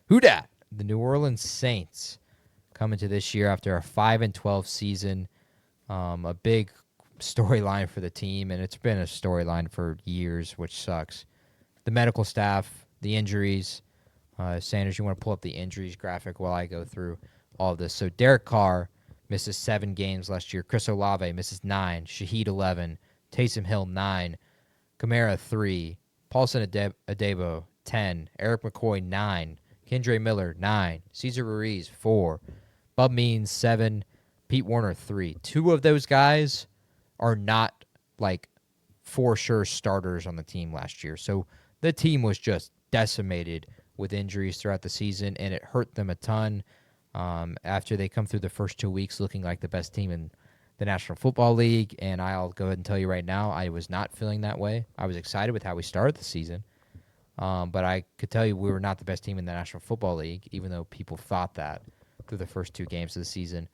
Who dat? The New Orleans Saints coming to this year after a 5-12 season. A big storyline for the team, and it's been a storyline for years, which sucks. The medical staff, the injuries. Sanders, you want to pull up the injuries graphic while I go through all of this. So Derek Carr misses 7 games last year. Chris Olave misses 9. Shaheed 11. Taysom Hill 9. Kamara 3. Paulson Adebo 10. Eric McCoy 9. Kendre Miller 9. Cesar Ruiz 4. Bub Means 7. Pete Warner 3. 2 of those guys are not like for sure starters on the team last year. So the team was just decimated with injuries throughout the season, and it hurt them a ton after they come through the first 2 weeks looking like the best team in the National Football League. And I'll go ahead and tell you right now, I was not feeling that way. I was excited with how we started the season, but I could tell you we were not the best team in the National Football League, even though people thought that through the first 2 games of the season.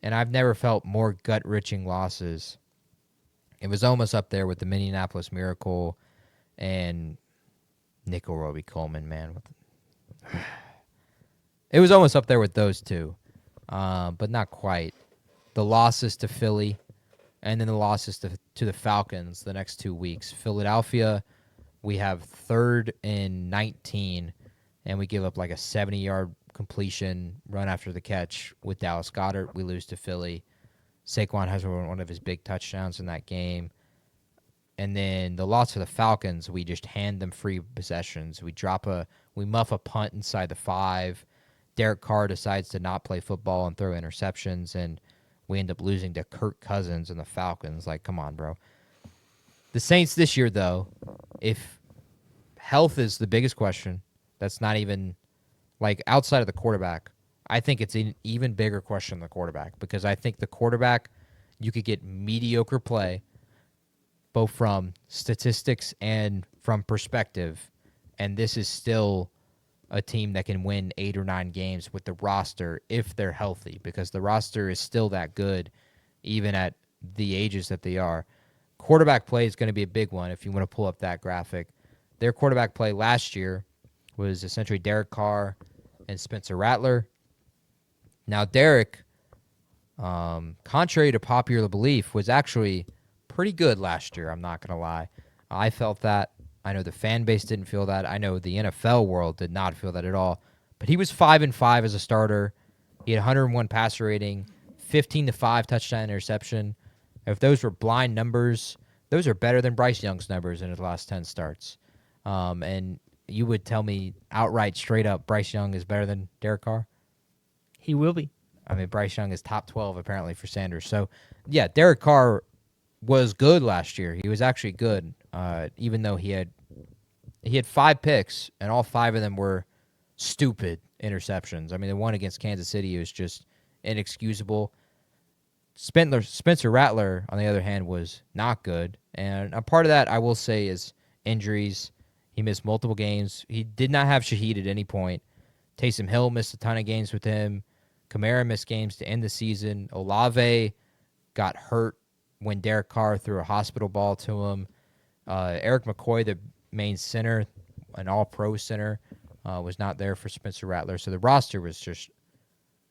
And I've never felt more gut-wrenching losses. It was almost up there with the Minneapolis Miracle and Nickel Roby Coleman, man. It was almost up there with those two, but not quite. The losses to Philly and then the losses to the Falcons the next 2 weeks. Philadelphia, we have 3rd and 19, and we give up like a 70-yard completion run after the catch with Dallas Goedert. We lose to Philly. Saquon has one of his big touchdowns in that game. And then the loss to the Falcons, we just hand them free possessions. We muff a punt inside the 5. Derek Carr decides to not play football and throw interceptions, and we end up losing to Kirk Cousins and the Falcons. Like, come on, bro. The Saints this year, though, if health is the biggest question, that's not even, like, outside of the quarterback, I think it's an even bigger question than the quarterback, because I think the quarterback, you could get mediocre play, both from statistics and from perspective, and this is still a team that can win 8 or 9 games with the roster if they're healthy, because the roster is still that good even at the ages that they are. Quarterback play is going to be a big one if you want to pull up that graphic. Their quarterback play last year was essentially Derek Carr and Spencer Rattler. Now, Derek, contrary to popular belief, was actually pretty good last year, I'm not going to lie. I felt that. I know the fan base didn't feel that. I know the NFL world did not feel that at all. But he was 5-5 as a starter. He had 101 passer rating, 15-5 touchdown interception. If those were blind numbers, those are better than Bryce Young's numbers in his last 10 starts. And you would tell me outright, straight up, Bryce Young is better than Derek Carr? He will be. I mean, Bryce Young is top 12 apparently for Sanders. So, yeah, Derek Carr was good last year. He was actually good, even though he had 5 picks, and all 5 of them were stupid interceptions. I mean, the one against Kansas City was just inexcusable. Spencer Rattler, on the other hand, was not good. And a part of that, I will say, is injuries. He missed multiple games. He did not have Shaheed at any point. Taysom Hill missed a ton of games with him. Kamara missed games to end the season. Olave got hurt when Derek Carr threw a hospital ball to him. Eric McCoy, the main center, an all-pro center, was not there for Spencer Rattler. So the roster was just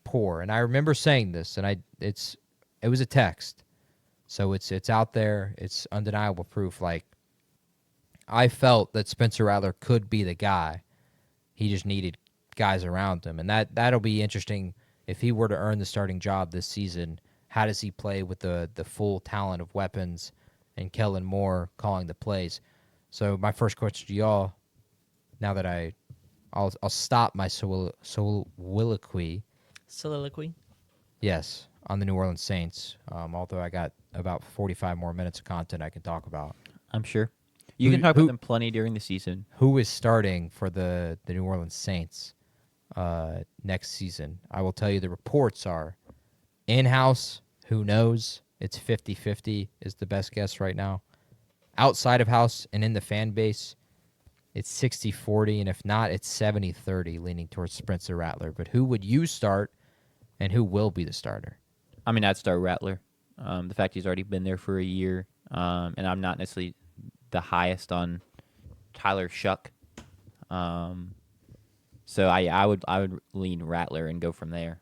poor. And I remember saying this, and it was a text. So it's out there. It's undeniable proof. Like, I felt that Spencer Rattler could be the guy. He just needed guys around him. And that'll be interesting if he were to earn the starting job this season. How does he play with the full talent of weapons and Kellen Moore calling the plays? So my first question to y'all, now that I'll stop my soliloquy. Soliloquy? Yes, on the New Orleans Saints. Although I got about 45 more minutes of content I can talk about. I'm sure. You can talk about them plenty during the season. Who is starting for the New Orleans Saints next season? I will tell you the reports are in-house, who knows? It's 50-50 is the best guess right now. Outside of house and in the fan base, it's 60-40, and if not, it's 70-30, leaning towards Spencer Rattler. But who would you start, and who will be the starter? I mean, I'd start Rattler. The fact he's already been there for a year, and I'm not necessarily the highest on Tyler Shuck. So I would lean Rattler and go from there.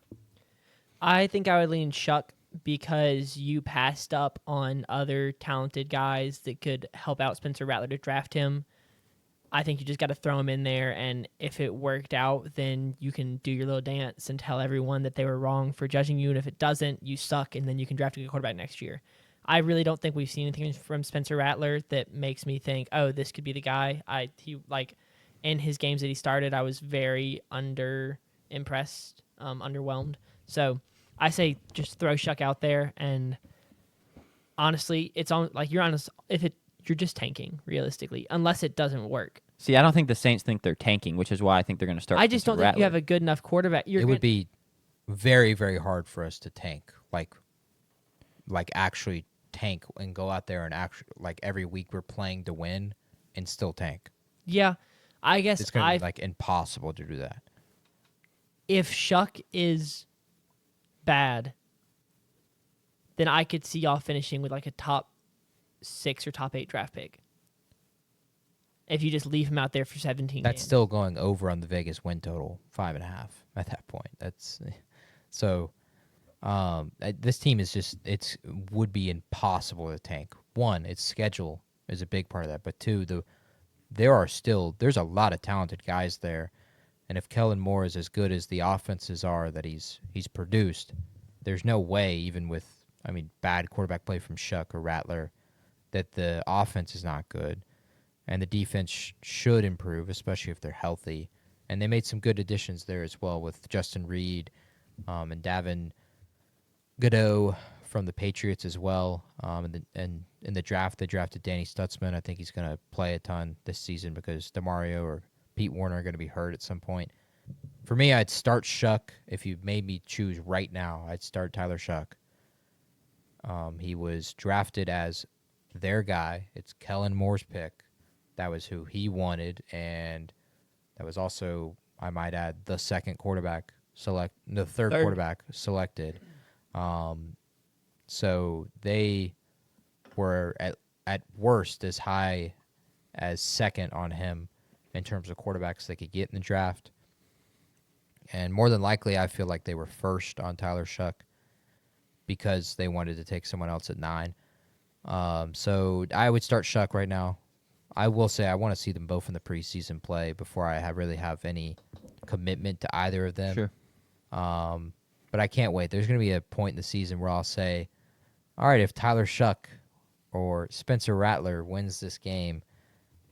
I think I would lean Shuck because you passed up on other talented guys that could help out Spencer Rattler to draft him. I think you just got to throw him in there, and if it worked out, then you can do your little dance and tell everyone that they were wrong for judging you. And if it doesn't, you suck, and then you can draft a good quarterback next year. I really don't think we've seen anything from Spencer Rattler that makes me think, oh, this could be the guy. In his games that he started, I was very impressed, underwhelmed. So I say just throw Shuck out there, and honestly, it's on like you're honest. You're just tanking realistically, unless it doesn't work. See, I don't think the Saints think they're tanking, which is why I think they're going to start. I just don't think Rattler. you have a good enough quarterback. It would be very, very hard for us to tank, like actually tank and go out there and actually like every week we're playing to win and still tank. Yeah, I guess It's gonna be like impossible to do that. if Shuck is bad, then I could see y'all finishing with like a top 6 or top 8 draft pick. If you just leave him out there for 17 That's games. still going over on the Vegas win total, 5.5 at that point. That's so. This team is just would be impossible to tank. One, its schedule is a big part of that, but two, there's a lot of talented guys there, and if Kellen Moore is as good as the offenses are that he's produced, there's no way, even with bad quarterback play from Shuck or Rattler, that the offense is not good. And the defense should improve, especially if they're healthy. And they made some good additions there as well with Justin Reed and Davin Godot from the Patriots as well. And in the draft, they drafted Danny Stutzman. I think he's going to play a ton this season because DeMario or Pete Warner are going to be hurt at some point. For me, I'd start Shuck. If you made me choose right now, I'd start Tyler Shuck. He was drafted as their guy. It's Kellen Moore's pick. That was who he wanted, and that was also, I might add, the third quarterback selected. So they were at worst as high as second on him in terms of quarterbacks they could get in the draft. And more than likely, I feel like they were first on Tyler Shuck because they wanted to take someone else at 9. So I would start Shuck right now. I will say I want to see them both in the preseason play before I really have any commitment to either of them. Sure. But I can't wait. There's going to be a point in the season where I'll say, all right, if Tyler Shuck or Spencer Rattler wins this game,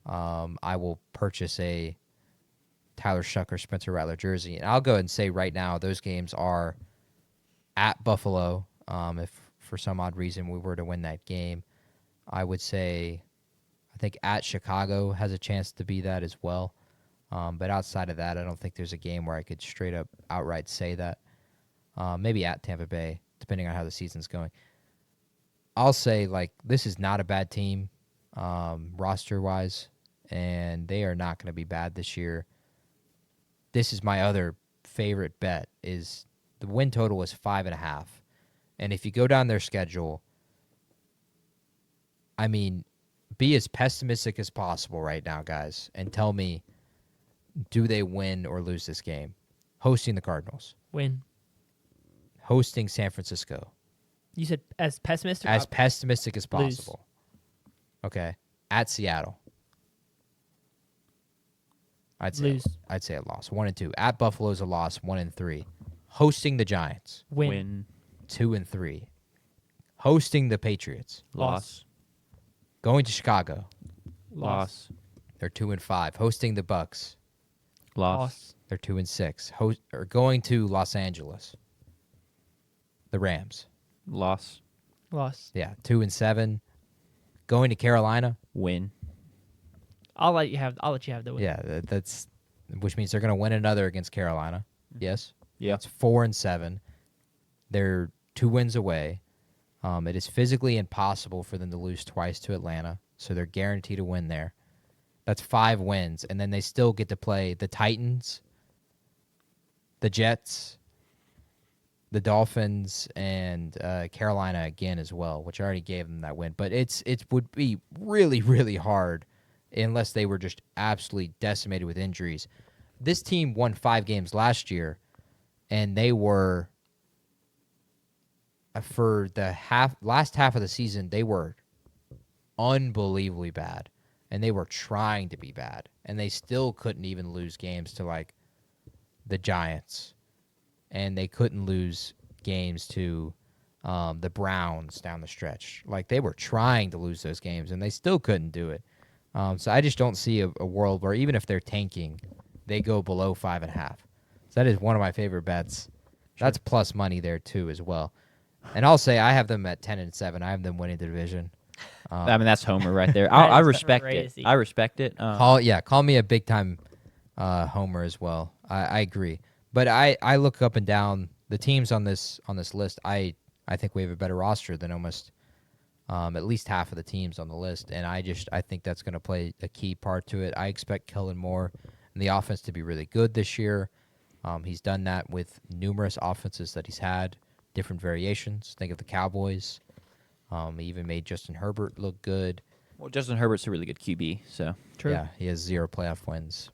I will purchase a Tyler Shuck or Spencer Rattler jersey. And I'll go ahead and say right now those games are at Buffalo. If for some odd reason we were to win that game, I would say I think at Chicago has a chance to be that as well. But outside of that, I don't think there's a game where I could straight up outright say that. Maybe at Tampa Bay, depending on how the season's going. I'll say, this is not a bad team roster-wise, and they are not going to be bad this year. This is my other favorite bet, is the win total is 5.5. And if you go down their schedule, be as pessimistic as possible right now, guys, and tell me, do they win or lose this game? Hosting the Cardinals. Win. Hosting San Francisco. You said as pessimistic? As pessimistic as Lose. possible. Okay. At Seattle. I'd say Lose. I'd say a loss. 1-2. At Buffalo's a loss. 1-3. Hosting the Giants. Win. 2-3. Hosting the Patriots. Loss. Going to Chicago. Loss. They're 2-5. Hosting the Bucks. Loss. They're 2-6. Or going to Los Angeles. The Rams. Loss. Loss. Yeah, 2-7. Going to Carolina. Win. I'll let you have the win. Yeah, that's which means they're going to win another against Carolina. Yes. Yeah. It's 4-7. They're 2 wins away. It is physically impossible for them to lose twice to Atlanta, so they're guaranteed to win there. That's 5 wins, and then they still get to play the Titans, the Jets, the Dolphins, and Carolina again as well, which I already gave them that win. But it would be really, really hard unless they were just absolutely decimated with injuries. this team won 5 games last year, and they were for the last half of the season they were unbelievably bad, and they were trying to be bad, and they still couldn't even lose games to like the Giants, and they couldn't lose games to the Browns down the stretch. Like they were trying to lose those games, and they still couldn't do it. So I just don't see a world where even if they're tanking, they go below 5.5. So that is one of my favorite bets. Sure. That's plus money there too as well. And I'll say I have them at 10-7. I have them winning the division. I mean, that's Homer right there. I respect crazy. it. I respect it. Call me a big time Homer as well. I agree. But I look up and down the teams on this list. I think we have a better roster than almost at least half of the teams on the list, and I think that's going to play a key part to it. I expect Kellen Moore and the offense to be really good this year. He's done that with numerous offenses that he's had, different variations. Think of the Cowboys. He even made Justin Herbert look good. Well, Justin Herbert's a really good QB, so True. Yeah, he has 0 playoff wins,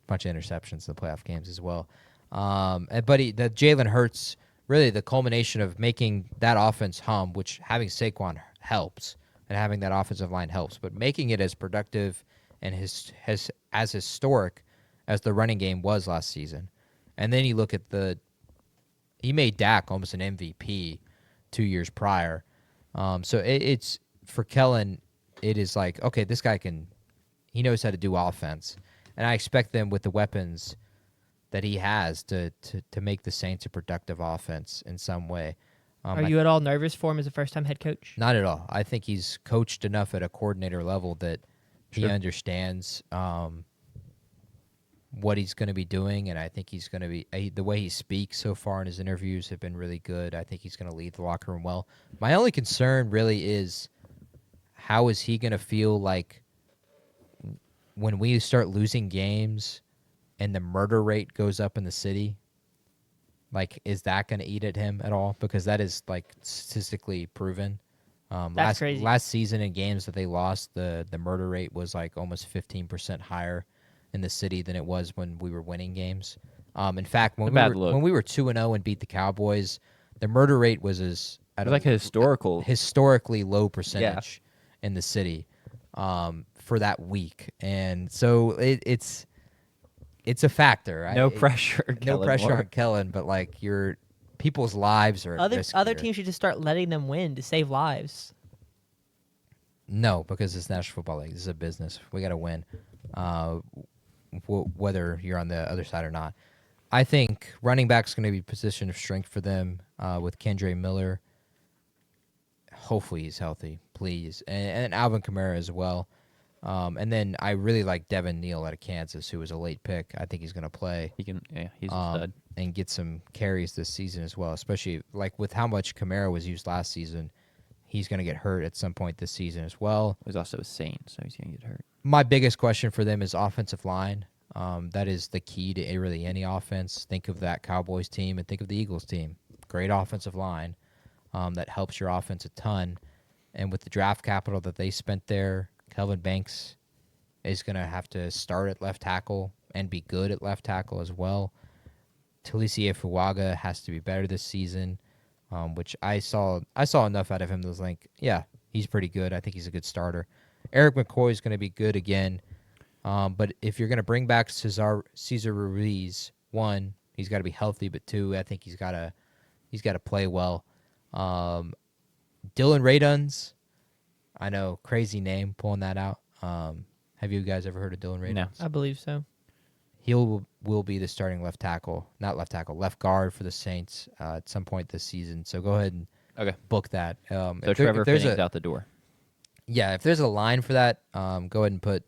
bunch of interceptions in the playoff games as well. The Jalen Hurts, really the culmination of making that offense hum, which having Saquon helps and having that offensive line helps, but making it as productive and as historic as the running game was last season. And then you look at he made Dak almost an MVP 2 years prior. So it's for Kellen, it is like, okay, this guy he knows how to do offense. And I expect them with the weapons that he has to make the Saints a productive offense in some way. Are you at all nervous for him as a first-time head coach? Not at all. I think he's coached enough at a coordinator level that he Sure. understands what he's going to be doing, and I think he's going to be the way he speaks so far in his interviews have been really good. I think he's going to lead the locker room well. My only concern really is how is he going to feel like when we start losing games and the murder rate goes up in the city. Like, is that going to eat at him at all? Because that is like statistically proven. That's crazy. Last season in games that they lost, the murder rate was like almost 15% higher in the city than it was when we were winning games. In fact, when we were 2-0 and beat the Cowboys, the murder rate was like a historically low percentage in the city for that week, and so it's a factor. No pressure on Kellen, but like people's lives are at risk other here. teams should just start letting them win to save lives. No, because it's National Football League. This is a business. We got to win, whether you're on the other side or not. I think running back's going to be a position of strength for them with Kendre Miller. Hopefully he's healthy, please, and Alvin Kamara as well. And then I really like Devin Neal out of Kansas, who was a late pick. I think he's going to play. He's a stud. And get some carries this season as well, especially like with how much Kamara was used last season. He's going to get hurt at some point this season as well. He's also a Saint, so he's going to get hurt. My biggest question for them is offensive line. That is the key to really any offense. Think of that Cowboys team and think of the Eagles team. Great offensive line that helps your offense a ton. And with the draft capital that they spent there, Kelvin Banks is going to have to start at left tackle and be good at left tackle as well. Talisia Fuaga has to be better this season, which I saw enough out of him that was like, yeah, he's pretty good. I think he's a good starter. Eric McCoy is going to be good again. But if you're going to bring back Cesar Ruiz, one, he's got to be healthy, but two, I think he's got to play well. Dylan Raduns, I know, crazy name, pulling that out. Have you guys ever heard of Dylan Raduns? No. I believe so. He will be the starting left guard for the Saints at some point this season. So go ahead and book that. So Trevor Finney's out the door. Yeah, if there's a line for that, go ahead and put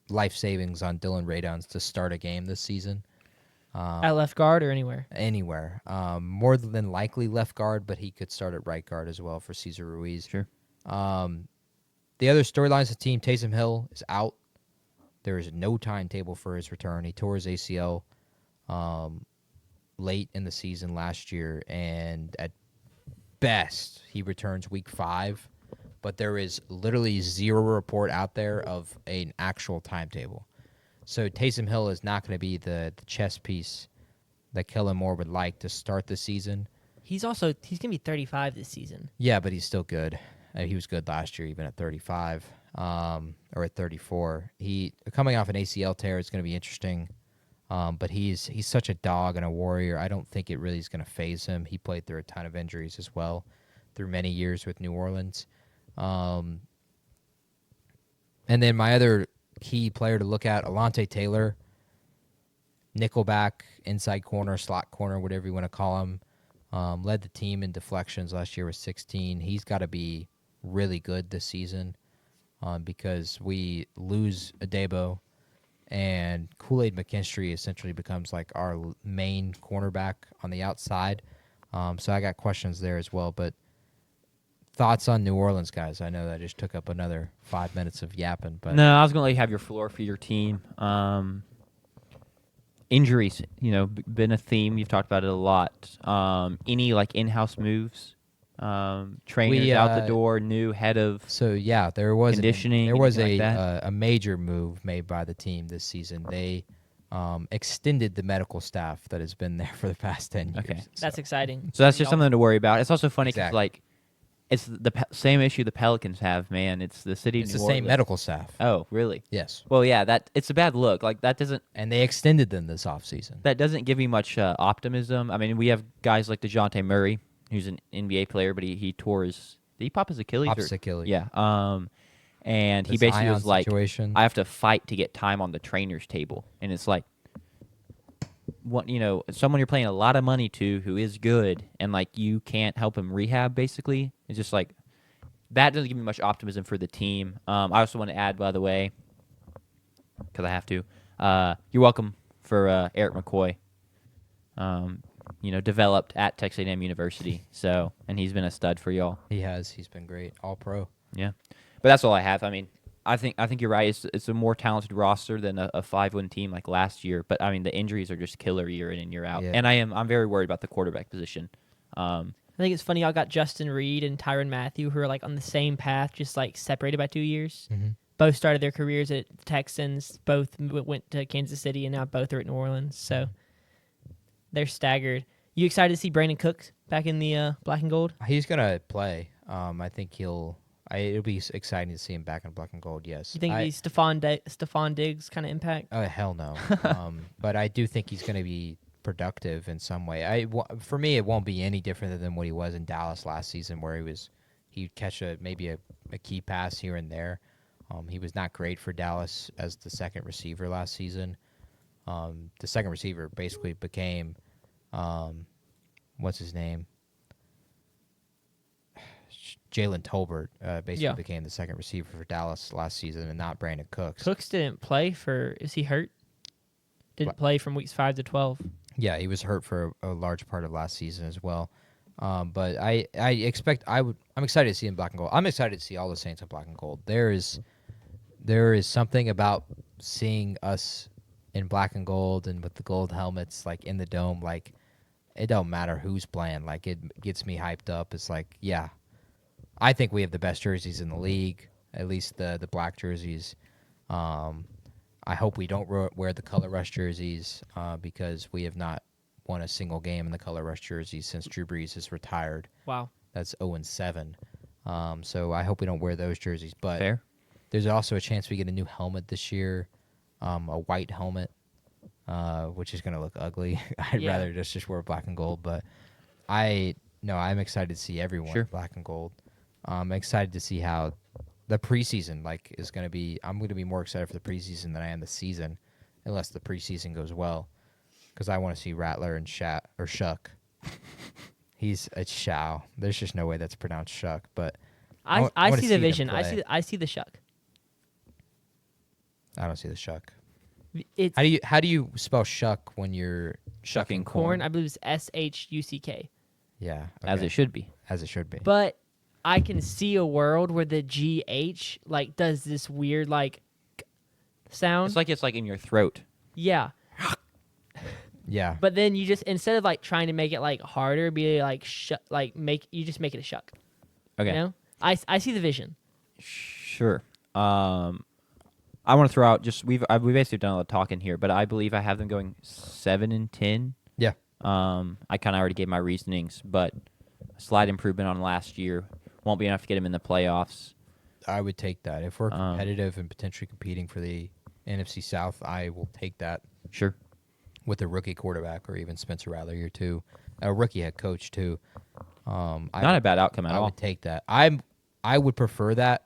life savings on Dylan Raduns to start a game this season. At left guard or anywhere? Anywhere. More than likely left guard, but he could start at right guard as well for Cesar Ruiz. Sure. The other storylines of the team, Taysom Hill is out. There is no timetable for his return. He tore his ACL late in the season last year, and at best, he returns week 5. But there is literally zero report out there of an actual timetable. So Taysom Hill is not going to be the chess piece that Kellen Moore would like to start the season. He's gonna be 35 this season. Yeah, but he's still good. He was good last year, even at 35 or at 34. He coming off an ACL tear is going to be interesting. But he's such a dog and a warrior. I don't think it really is going to phase him. He played through a ton of injuries as well, through many years with New Orleans. And then my other key player to look at, Alontae Taylor, nickelback, inside corner, slot corner, whatever you want to call him. Led the team in deflections last year with 16. He's got to be really good this season because we lose Adebo. And Kool-Aid McKinstry essentially becomes like our main cornerback on the outside. So I got questions there as well. But thoughts on New Orleans, guys? I know that I just took up another 5 minutes of yapping. But No, I was going to let you have your floor for your team. Injuries, been a theme. You've talked about it a lot. Any like in-house moves? Trainers out the door, new head of So yeah, there was conditioning. There was anything like that? a major move made by the team this season. They extended the medical staff that has been there for the past 10 years. Okay. That's exciting. So that's just something to worry about. It's also funny because Exactly. it's the same issue the Pelicans have. Man, it's the city. It's of the New same Orleans. medical staff. Oh, really? Yes. Well, yeah. It's a bad look. Like that doesn't And they extended them this offseason. give me much optimism. I mean, we have guys like DeJounte Murray, who's an NBA player, but he tore his. Did he pop his Achilles? Pops Achilles. Yeah. And he This basically Ion was like, situation. I have to fight to get time on the trainer's table, and it's like, someone you're paying a lot of money to who is good, and like you can't help him rehab. Basically, it's just like that doesn't give me much optimism for the team. I also want to add, by the way, because I have to. You're welcome for Eric McCoy. Developed at Texas A&M University. So, and he's been a stud for y'all. He has. He's been great. All pro. Yeah, but that's all I have. I mean, I think you're right. It's a more talented roster than a 5-win team like last year. But I mean, the injuries are just killer year in and year out. Yeah. And I'm very worried about the quarterback position. I think it's funny y'all got Justin Reed and Tyrann Mathieu who are like on the same path, just like separated by 2 years. Mm-hmm. Both started their careers at the Texans. Both went to Kansas City, and now both are at New Orleans. So they're staggered. You excited to see Brandon Cooks back in the black and gold? He's gonna play. I think it'll be exciting to see him back in black and gold. Yes. You think it'd be Stephon Diggs kind of impact? Oh hell no. But I do think he's gonna be productive in some way. For me, it won't be any different than what he was in Dallas last season, where he'd catch maybe a key pass here and there. He was not great for Dallas as the second receiver last season. The second receiver basically became, what's his name? Jalen Tolbert basically became the second receiver for Dallas last season, and not Brandon Cooks. Cooks didn't play is he hurt? Didn't play from weeks 5 to 12. Yeah, he was hurt for a large part of last season as well. But I'm excited to see him in black and gold. I'm excited to see all the Saints in black and gold. There is something about seeing us in black and gold and with the gold helmets, like in the dome. Like, it don't matter who's playing. Like, it gets me hyped up. It's like, yeah, I think we have the best jerseys in the league, at least the black jerseys. I hope we don't wear the color rush jerseys because we have not won a single game in the color rush jerseys since Drew Brees has retired. Wow. That's 0-7. So I hope we don't wear those jerseys. But Fair. there's also a chance we get a new helmet this year, a white helmet, which is going to look ugly. I'd rather just wear black and gold. But I'm excited to see everyone in black and gold. I'm excited to see how the preseason is going to be. I'm going to be more excited for the preseason than I am the season, unless the preseason goes well, because I want to see Rattler and Shuck. He's a Shao. There's just no way that's pronounced Shuck, but I see the him vision. play. I see the Shuck. I don't see the Shuck. It's How do you spell Shuck when you're Shucking corn. I believe it's SHUCK. Yeah, as okay. it should be. As it should be. But I can see a world where the GH does this weird sound. It's like in your throat. Yeah. Yeah. But then you just instead of trying to make it harder, be you just make it a shuck. Okay. You know? I see the vision. Sure. I I want to throw out just we've basically done a lot of talking here, but I believe I have them going 7-10. Yeah. I kind of already gave my reasonings, but a slight improvement on last year won't be enough to get them in the playoffs. I would take that. If we're competitive and potentially competing for the NFC South, I will take that Sure. with a rookie quarterback or even Spencer Rattler year 2. A rookie head coach too. Not a bad outcome at I all. would take that. I would prefer that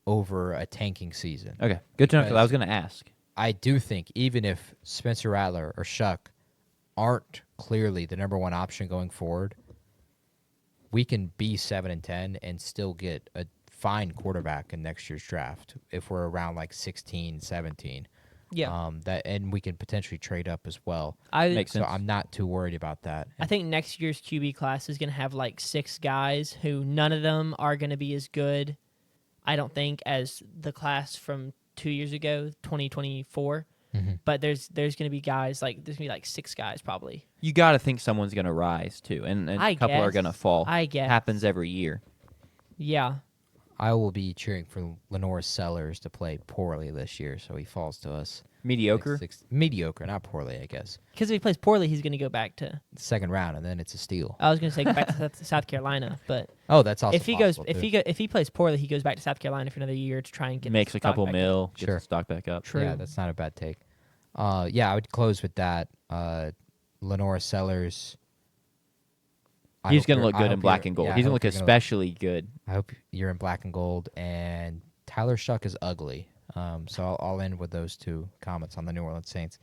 over a tanking season. Okay, good to know because I Because- was going to ask. I do think even if Spencer Rattler or Shuck aren't clearly the number one option going forward, we can be 7-10 and still get a fine quarterback in next year's draft if we're around like 16, 17. Yeah. And we can potentially trade up as well. Makes So sense. I'm not too worried about that. I think next year's QB class is going to have like 6 guys who none of them are going to be as good, I don't think, as the class from 2 years ago, 2024. But there's going to be guys like there's going to be like 6 guys probably. You got to think someone's going to rise too, and I a couple are guess. going to fall. I guess. Happens every year. Yeah. I will be cheering for Lenore Sellers to play poorly this year, so he falls to us. Mediocre. Mediocre, not poorly, I guess. Because if he plays poorly, he's going to go back to. Second round, and then it's a steal. I was going to say go back to South Carolina, but Oh, that's also if he goes, possible, too. if he plays poorly, he goes back to South Carolina for another year to try and get Makes a his stock couple back up. mil, gets Sure. the stock back up. True. Yeah, that's not a bad take. Yeah, I would close with that. Lenore Sellers. I He's hope going to you're- look I good hope in black you're- and gold. yeah, I He's going to hope look you're especially good. I hope you're in black and gold. And Tyler Shuck is ugly. So I'll end with those 2 comments on the New Orleans Saints.